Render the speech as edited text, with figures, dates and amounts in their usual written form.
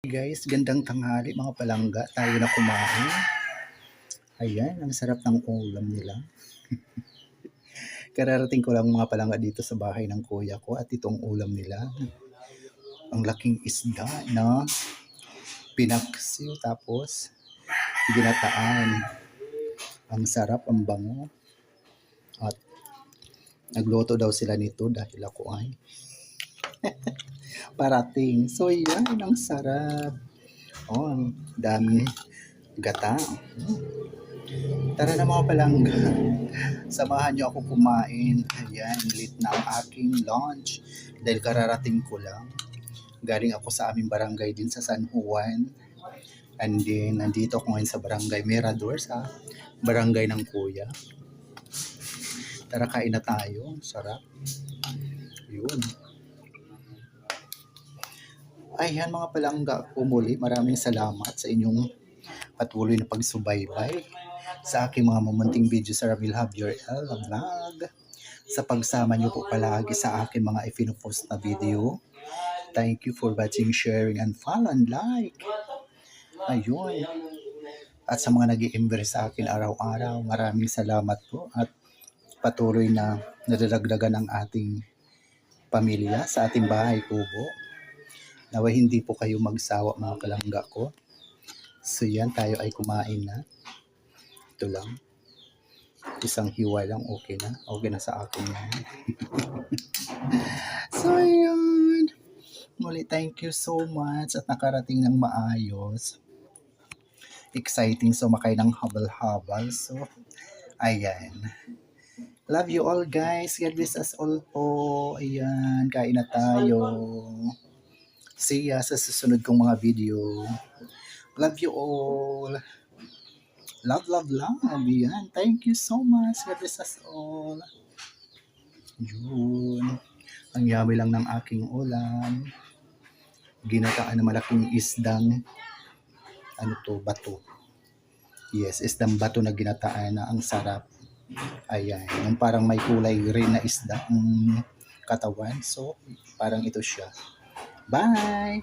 Guys, gandang tanghali mga palangga. Tayo na kumain. Ayan, ang sarap ng ulam nila. Kararating ko lang mga palangga dito sa bahay ng kuya ko at itong ulam nila. Ang laking isda na pinaksiw tapos ginataan. Ang sarap, ang bango. At nagluto daw sila nito dahil ako ay parating. So yan, ang sarap. Oh, ang daming gata. Tara na mga palangga. Samahan niyo ako kumain. Ayan, late na ang aking lunch. Dahil kararating ko lang. Galing ako sa aming barangay din sa San Juan. And then, nandito ako ngayon sa barangay Mirador sa barangay ng kuya. Tara, kain na tayo. Sarap. Yun. Ayan mga palangga ko muli. Maraming salamat sa inyong patuloy na pagsubaybay sa aking mga mamunting video sa Ramil Javier L Vlog. Sa pagsama niyo po palagi sa aking mga ipinopost na video. Thank you for watching, sharing, and follow and like. Ayun. At sa mga nag-i-invest sa akin araw-araw, maraming salamat po at patuloy na nadadagdagan ang ating pamilya sa ating bahay kubo. Naway hindi po kayo magsawa mga kalangga ko. So yan, tayo ay kumain na. Ito lang. Isang hiwa lang, okay na. Okay na sa akin yan. So yun. Muli, thank you so much at nakarating ng maayos. Exciting sumakay ng habal-habal. So, ayan. Love you all guys. God bless us all po. Ayan, kain na tayo. See ya sa susunod kong mga video. Love you all. Love, love, love. Ayan. Thank you so much. God bless us all. Yun. Ang yummy lang ng aking ulam. Ginataan na malaking isdang bato. Yes, isdang bato na ginataan na ang sarap. Ayan. Yung parang may kulay green na isda ang katawan. So, parang ito siya. Bye!